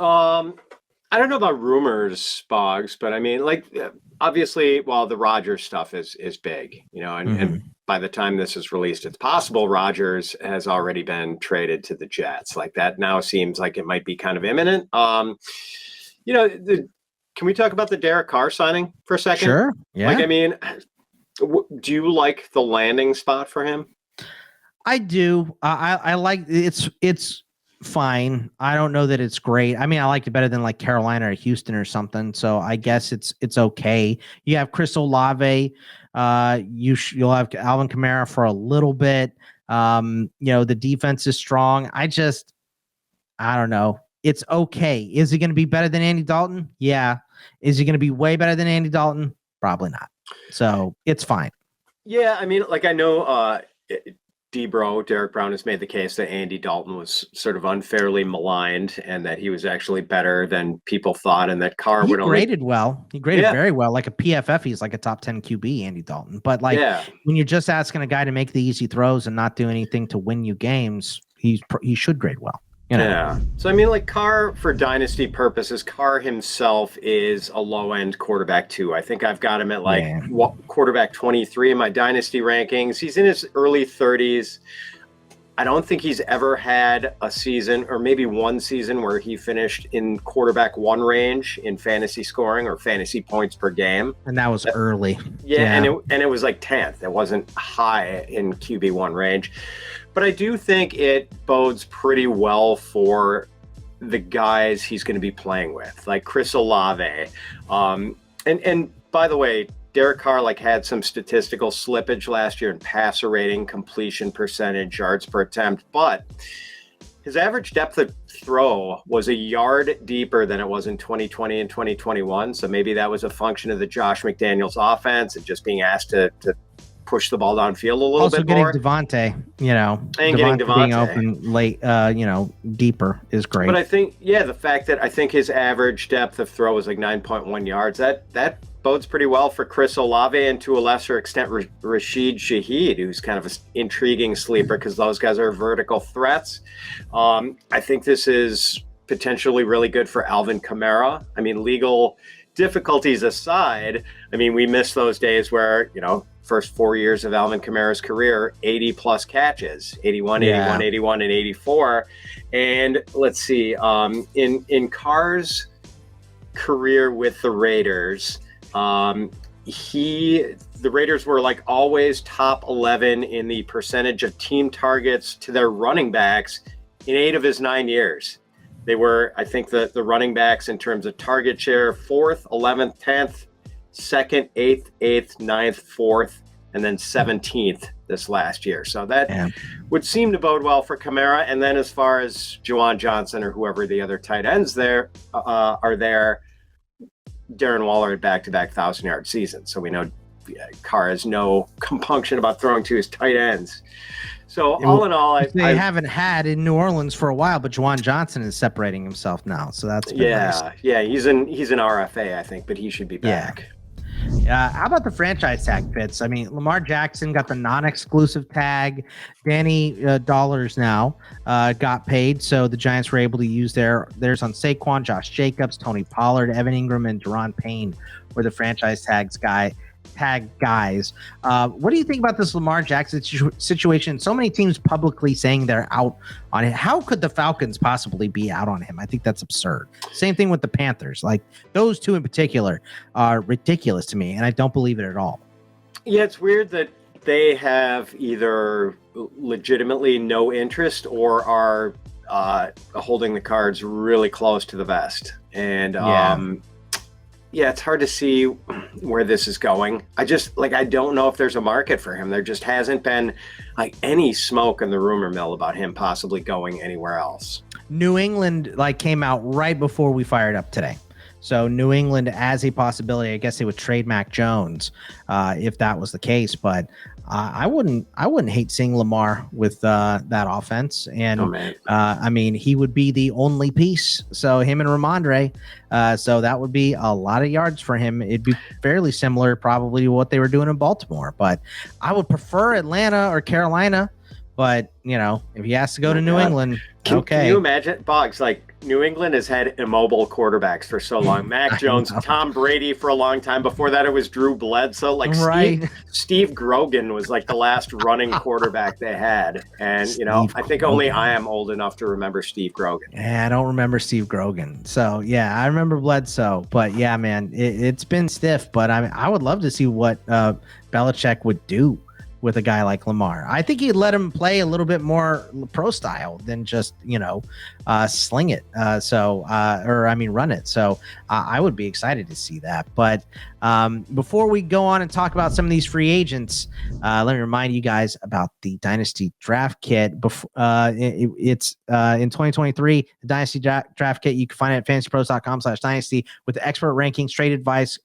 I don't know about rumors, Boggs, but I mean, obviously, the Rodgers stuff is big, and by the time this is released, it's possible Rodgers has already been traded to the Jets. That now seems like it might be kind of imminent. Can we talk about the Derek Carr signing for a second? Sure. Yeah. Do you like the landing spot for him? I do. I like it's fine. I don't know that it's great. I mean, I liked it better than Carolina or Houston or something. So I guess it's okay. You have Chris Olave. You'll have Alvin Kamara for a little bit. The defense is strong. I don't know. It's okay. Is it going to be better than Andy Dalton? Yeah. Is it going to be way better than Andy Dalton? Probably not. So it's fine. Yeah. I mean, I know, Derek Brown has made the case that Andy Dalton was sort of unfairly maligned and that he was actually better than people thought, and that Carr would only graded well. He graded very well. Like a PFF, he's like a top 10 QB, Andy Dalton. But when you're just asking a guy to make the easy throws and not do anything to win you games, he should grade well. Yeah. So, I mean, Carr, for dynasty purposes, Carr himself is a low-end quarterback, too. I think I've got him at, quarterback 23 in my dynasty rankings. He's in his early 30s. I don't think he's ever had a season, or maybe one season, where he finished in quarterback one range in fantasy scoring or fantasy points per game. And that was early. Yeah. And it was 10th. It wasn't high in QB1 range. But I do think it bodes pretty well for the guys he's going to be playing with, like Chris Olave. And by the way, Derek Carr had some statistical slippage last year in passer rating, completion percentage, yards per attempt, but his average depth of throw was a yard deeper than it was in 2020 and 2021. So maybe that was a function of the Josh McDaniels offense and just being asked to push the ball downfield a little bit more. Also getting Devontae, and getting Devontae being open late, deeper is great. But I think, the fact that I think his average depth of throw was 9.1 yards, that bodes pretty well for Chris Olave and to a lesser extent Rashid Shaheed, who's kind of an intriguing sleeper because those guys are vertical threats. I think this is potentially really good for Alvin Kamara. I mean, legal difficulties aside, we miss those days where, first 4 years of Alvin Kamara's career, 80 plus catches, 81, 81, 81, and 84. And let's see, in Carr's career with the Raiders, the Raiders were always top 11 in the percentage of team targets to their running backs in 8 of his 9 years. They were, I think, the running backs in terms of target share, 4th, 11th, 10th, 2nd, 8th, 9th, 4th, and then 17th this last year. So that would seem to bode well for Kamara. And then as far as Juwan Johnson or whoever the other tight ends there are there, Darren Waller had back-to-back 1,000-yard seasons. So we know Carr has no compunction about throwing to his tight ends. So all in all, they haven't had in New Orleans for a while, but Juwan Johnson is separating himself now. So that's nice. He's an RFA, I think, but he should be back. How about the franchise tag fits? I mean, Lamar Jackson got the non-exclusive tag. Danny Dollars now got paid, so the Giants were able to use theirs on Saquon, Josh Jacobs, Tony Pollard, Evan Ingram, and Deron Payne were the franchise tag guys. What do you think about this Lamar Jackson situation? So many teams publicly saying they're out on it. How could the Falcons possibly be out on him? I think that's absurd. Same thing with the Panthers. Like, those two in particular are ridiculous to me, and I don't believe it at all. Yeah, it's weird that they have either legitimately no interest or are holding the cards really close to the vest. And it's hard to see where this is going. I don't know if there's a market for him. There just hasn't been like any smoke in the rumor mill about him possibly going anywhere else. New England came out right before we fired up today. So New England as a possibility. I guess they would trade Mac Jones if that was the case, but I wouldn't hate seeing Lamar with that offense. And I mean, he would be the only piece. So him and Ramondre. So that would be a lot of yards for him. It'd be fairly similar probably to what they were doing in Baltimore, but I would prefer Atlanta or Carolina. But, if he has to go to New England, Can you imagine, Boggs, New England has had immobile quarterbacks for so long. Mac Jones, Tom Brady for a long time. Before that, it was Drew Bledsoe. Steve Grogan was the last running quarterback they had. And, I think only I am old enough to remember Steve Grogan. Yeah, I don't remember Steve Grogan. So, I remember Bledsoe. But, man, it's been stiff. But, I would love to see what Belichick would do with a guy like Lamar. I think he'd let him play a little bit more pro style than just, sling it. Run it. So I would be excited to see that. But before we go on and talk about some of these free agents, let me remind you guys about the Dynasty Draft Kit. It's in 2023, the Dynasty Draft Kit. You can find it at fantasypros.com/dynasty with the expert rankings, trade advice,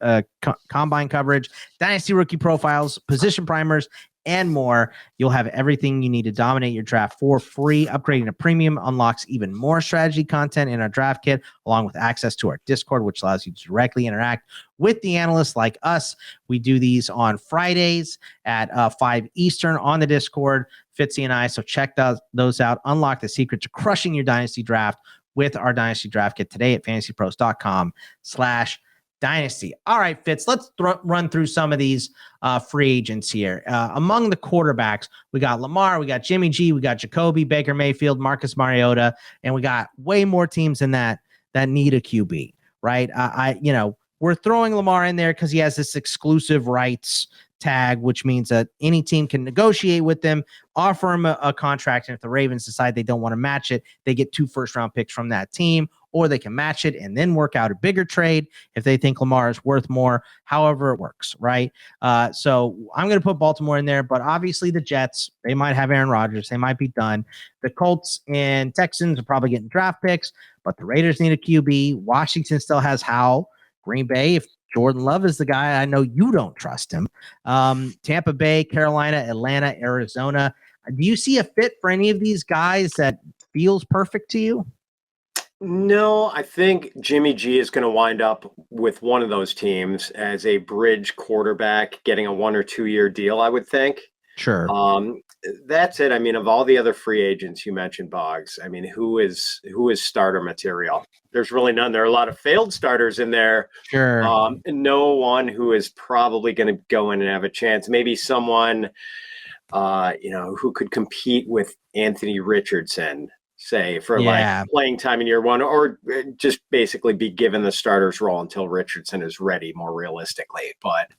combine coverage, Dynasty rookie profiles, position primers, and more. You'll have everything you need to dominate your draft for free. Upgrading to premium unlocks even more strategy content in our draft kit, along with access to our Discord, which allows you to directly interact with the analysts like us. We do these on Fridays at 5 Eastern on the Discord, Fitzy and I. So check those out. Unlock the secret to crushing your Dynasty draft with our Dynasty Draft Kit today at fantasypros.com/Dynasty. All right, Fitz, let's run through some of these free agents here. Among the quarterbacks, we got Lamar, we got Jimmy G, we got Jacoby, Baker Mayfield, Marcus Mariota, and we got way more teams than that need a QB, right? We're throwing Lamar in there because he has this exclusive rights tag, which means that any team can negotiate with them, offer him a contract, and if the Ravens decide they don't want to match it, they get 2 first-round picks from that team, or they can match it and then work out a bigger trade if they think Lamar is worth more, however it works, right? So I'm going to put Baltimore in there, but obviously the Jets, they might have Aaron Rodgers. They might be done. The Colts and Texans are probably getting draft picks, but the Raiders need a QB. Washington still has Howell. Green Bay, if Jordan Love is the guy, I know you don't trust him. Tampa Bay, Carolina, Atlanta, Arizona. Do you see a fit for any of these guys that feels perfect to you? No, I think Jimmy G is going to wind up with one of those teams as a bridge quarterback, getting a 1 or 2 year deal, I would think. Sure. That's it. I mean, of all the other free agents you mentioned, Boggs, I mean, who is starter material? There's really none. There are a lot of failed starters in there. Sure. No one who is probably going to go in and have a chance. Maybe someone, who could compete with Anthony Richardson, say, for playing time in year one, or just basically be given the starter's role until Richardson is ready more realistically. But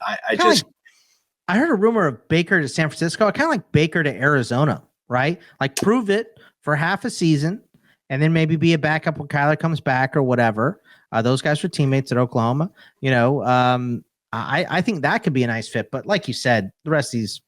I heard a rumor of Baker to San Francisco. I kind of like Baker to Arizona, right? Prove it for half a season and then maybe be a backup when Kyler comes back or whatever. Those guys were teammates at Oklahoma. I think that could be a nice fit. But like you said, the rest of these,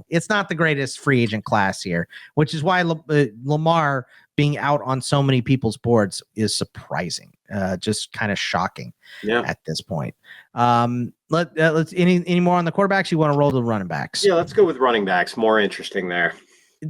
it's not the greatest free agent class here, which is why Lamar being out on so many people's boards is surprising, just kind of shocking at this point. Let's any more on the quarterbacks? You want to roll to the running backs? Yeah, let's go with running backs. More interesting there.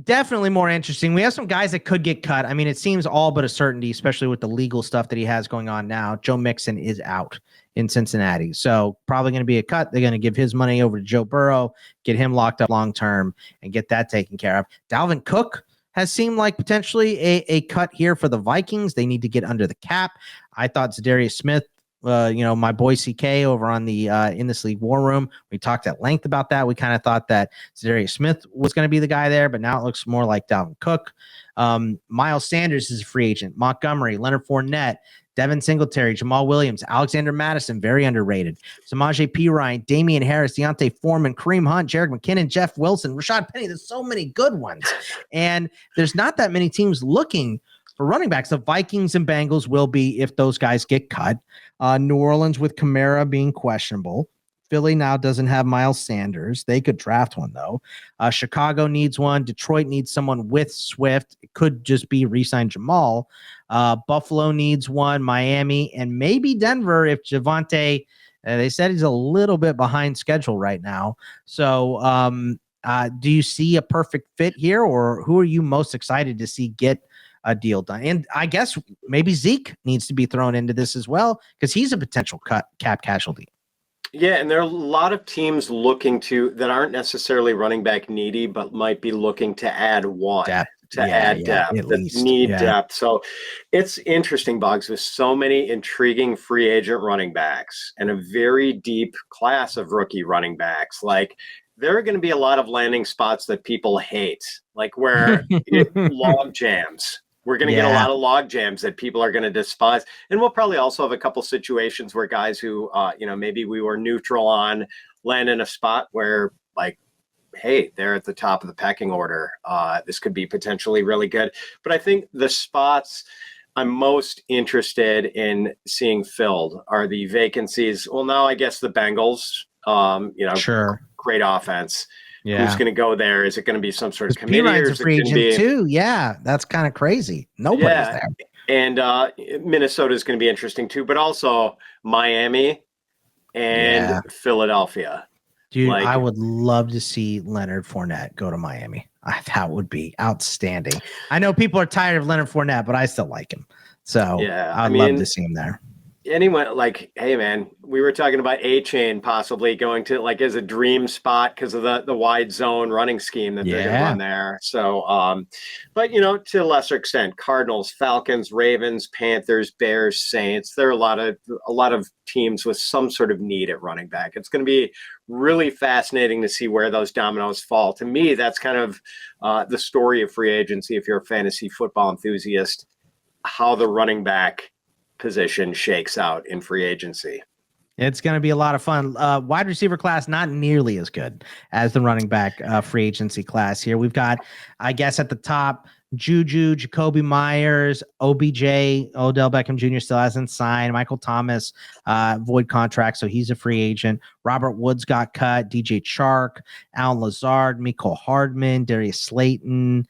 Definitely more interesting. We have some guys that could get cut. I mean, it seems all but a certainty, especially with the legal stuff that he has going on now. Joe Mixon is out in Cincinnati. So probably going to be a cut. They're going to give his money over to Joe Burrow, get him locked up long-term and get that taken care of. Dalvin Cook has seemed like potentially a cut here for the Vikings. They need to get under the cap. I thought Zadarius Smith, my boy CK over on the In This League War Room, we talked at length about that. We kind of thought that Zadarius Smith was going to be the guy there, but now it looks more like Dalvin Cook. Miles Sanders is a free agent. Montgomery, Leonard Fournette, Devin Singletary, Jamal Williams, Alexander Madison, very underrated. Samaje Perine, Damian Harris, Deontay Foreman, Kareem Hunt, Jerick McKinnon, Jeff Wilson, Rashad Penny. There's so many good ones. And there's not that many teams looking for running backs. The Vikings and Bengals will be if those guys get cut. New Orleans with Kamara being questionable. Philly now doesn't have Miles Sanders. They could draft one, though. Chicago needs one. Detroit needs someone with Swift. It could just be re-sign Jamal. Buffalo needs one. Miami and maybe Denver if Javonte, they said he's a little bit behind schedule right now. So do you see a perfect fit here, or who are you most excited to see get a deal done? And I guess maybe Zeke needs to be thrown into this as well because he's a potential cap casualty. Yeah, and there are a lot of teams looking that aren't necessarily running back needy, but might be looking to add one. Depth. Add depth, depth. So it's interesting, Boggs, with so many intriguing free agent running backs and a very deep class of rookie running backs. Like, there are going to be a lot of landing spots that people hate, like where log jams. We're going to get a lot of log jams that people are going to despise. And we'll probably also have a couple situations where guys who, maybe we were neutral on land in a spot where, like, hey, they're at the top of the pecking order. This could be potentially really good. But I think the spots I'm most interested in seeing filled are the vacancies. Well, now I guess the Bengals, sure. Great offense. Yeah. Who's going to go there? Is it going to be some sort of committee? P-Ryan's a free agent too. Yeah, that's kind of crazy. Nobody's there. And Minnesota is going to be interesting too, but also Miami and Philadelphia. Dude, I would love to see Leonard Fournette go to Miami. That would be outstanding. I know people are tired of Leonard Fournette, but I still like him. So I'd love to see him there. Anyone, like, hey man, we were talking about Achane possibly going to, like, as a dream spot because of the wide zone running scheme that they're going to run there. So, but to a lesser extent, Cardinals, Falcons, Ravens, Panthers, Bears, Saints. There are a lot of teams with some sort of need at running back. It's going to be really fascinating to see where those dominoes fall. To me, that's kind of the story of free agency. If you're a fantasy football enthusiast, how the running back position shakes out in free agency. It's going to be a lot of fun. Wide receiver class, not nearly as good as the running back free agency class here. We've got, I guess, at the top, Juju, Jacoby Myers, OBJ, Odell Beckham Jr. still hasn't signed. Michael Thomas, void contract, so he's a free agent. Robert Woods got cut. DJ Chark, Alan Lazard, Mecole Hardman, Darius Slayton,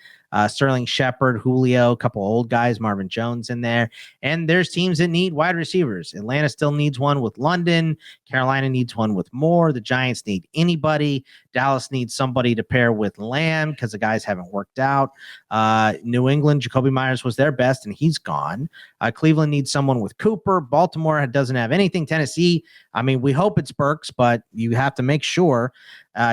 Sterling Shepard, Julio, a couple old guys, Marvin Jones in there. And there's teams that need wide receivers. Atlanta still needs one with London. Carolina needs one with Moore. The Giants need anybody. Dallas needs somebody to pair with Lamb because the guys haven't worked out. New England, Jacoby Myers was their best, and he's gone. Cleveland needs someone with Cooper. Baltimore doesn't have anything. Tennessee, I mean, we hope it's Burks, but you have to make sure.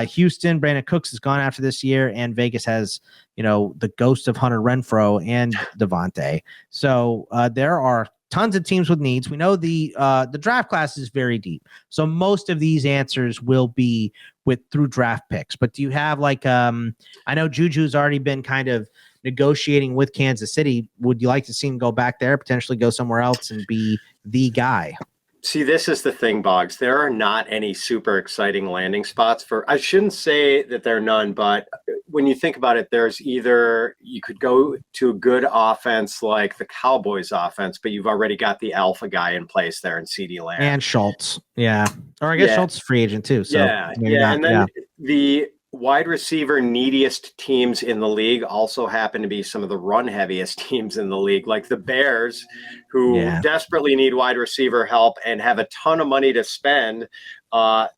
Houston, Brandon Cooks is gone after this year, and Vegas has, the ghost of Hunter Renfrow and Devontae. So there are tons of teams with needs. We know the draft class is very deep. So most of these answers will be through draft picks. But do you have I know Juju's already been kind of negotiating with Kansas City. Would you like to see him go back there, potentially go somewhere else and be the guy? See, this is the thing, Boggs. There are not any super exciting landing spots I shouldn't say that there are none, but when you think about it, there's either you could go to a good offense like the Cowboys offense, but you've already got the alpha guy in place there in CeeDee Lamb. And Schultz. Yeah. Or I guess Schultz is free agent too. So and then the wide receiver neediest teams in the league also happen to be some of the run heaviest teams in the league, like the Bears, who desperately need wide receiver help and have a ton of money to spend.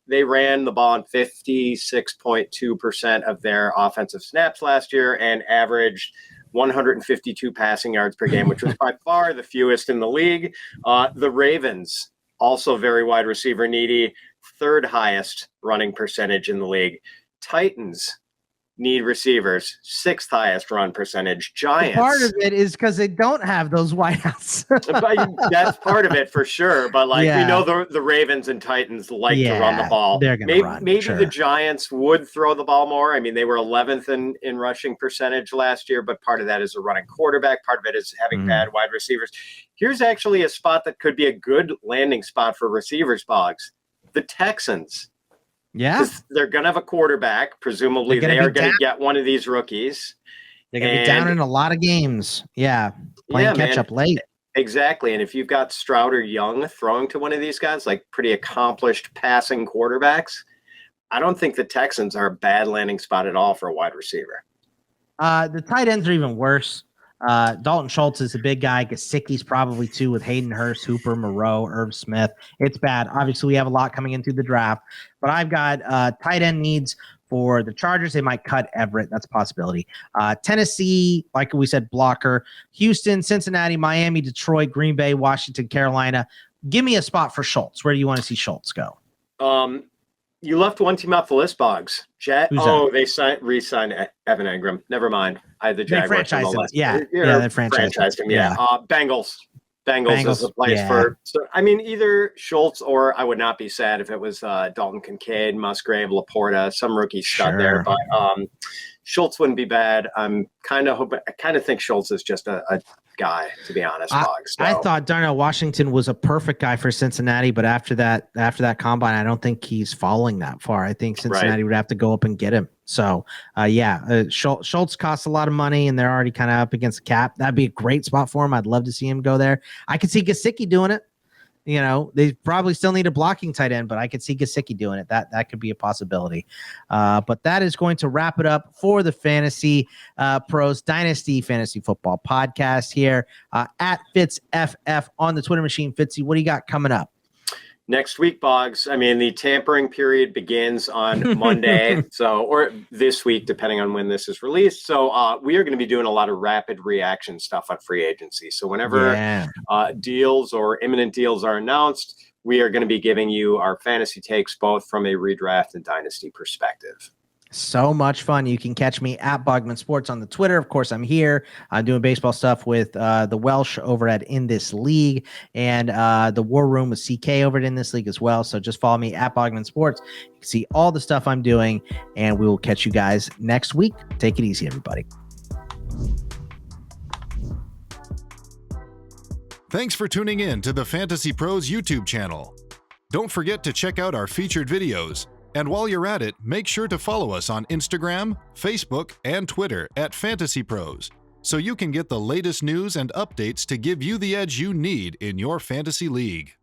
They ran the ball on 56.2% of their offensive snaps last year and averaged 152 passing yards per game, which was by far the fewest in the league. The Ravens, also very wide receiver needy, third highest running percentage in the league. Titans need receivers, sixth highest run percentage. Giants. Part of it is because they don't have those wideouts. That's part of it for sure. But we know the Ravens and Titans like to run the ball. They're going to run. Maybe the Giants would throw the ball more. I mean, they were 11th in rushing percentage last year, but part of that is a running quarterback. Part of it is having bad wide receivers. Here's actually a spot that could be a good landing spot for receivers, Boggs. The Texans. Yeah. They're going to have a quarterback. Presumably, they are going to get one of these rookies. They're going to be down in a lot of games. Yeah. Playing catch up late. Exactly. And if you've got Stroud or Young throwing to one of these guys, like pretty accomplished passing quarterbacks, I don't think the Texans are a bad landing spot at all for a wide receiver. The tight ends are even worse. Dalton Schultz is a big guy. Gesicki's probably too, with Hayden Hurst, Hooper, Moreau, Irv Smith. It's bad. Obviously, we have a lot coming in through the draft, but I've got tight end needs for the Chargers. They might cut Everett. That's a possibility. Tennessee, like we said, blocker. Houston, Cincinnati, Miami, Detroit, Green Bay, Washington, Carolina. Give me a spot for Schultz. Where do you want to see Schultz go? You left one team off the list, Boggs. They re-signed Evan Engram. Never mind. I had the Jaguars on the list. They franchised him. Bengals. Bengals is the place for. So I mean, either Schultz or I would not be sad if it was Dalton Kincaid, Musgrave, Laporta, some rookie stud there. But Schultz wouldn't be bad. I kind of think Schultz is just a guy, to be honest. I thought Darnell Washington was a perfect guy for Cincinnati, but after that combine, I don't think he's following that far. I think Cincinnati would have to go up and get him. So Schultz costs a lot of money, and they're already kind of up against the cap. That'd be a great spot for him. I'd love to see him go there. I could see Gesicki doing it. You know, they probably still need a blocking tight end, but I could see Gesicki doing it. That could be a possibility. But that is going to wrap it up for the Fantasy Pros Dynasty Fantasy Football Podcast here at FitzFF on the Twitter machine. Fitzy, what do you got coming up? Next week, Boggs. I mean, the tampering period begins on Monday, or this week, depending on when this is released. So we are going to be doing a lot of rapid reaction stuff on free agency. So whenever deals or imminent deals are announced, we are going to be giving you our fantasy takes, both from a redraft and dynasty perspective. So much fun. You can catch me at Bogman Sports on the Twitter. Of course, I'm here. I'm doing baseball stuff with the Welsh over at In This League, and the War Room with CK over at In This League as well. So just follow me at Bogman Sports. You can see all the stuff I'm doing, and we will catch you guys next week. Take it easy, everybody. Thanks for tuning in to the Fantasy Pros YouTube channel. Don't forget to check out our featured videos. And while you're at it, make sure to follow us on Instagram, Facebook, and Twitter at Fantasy Pros, so you can get the latest news and updates to give you the edge you need in your fantasy league.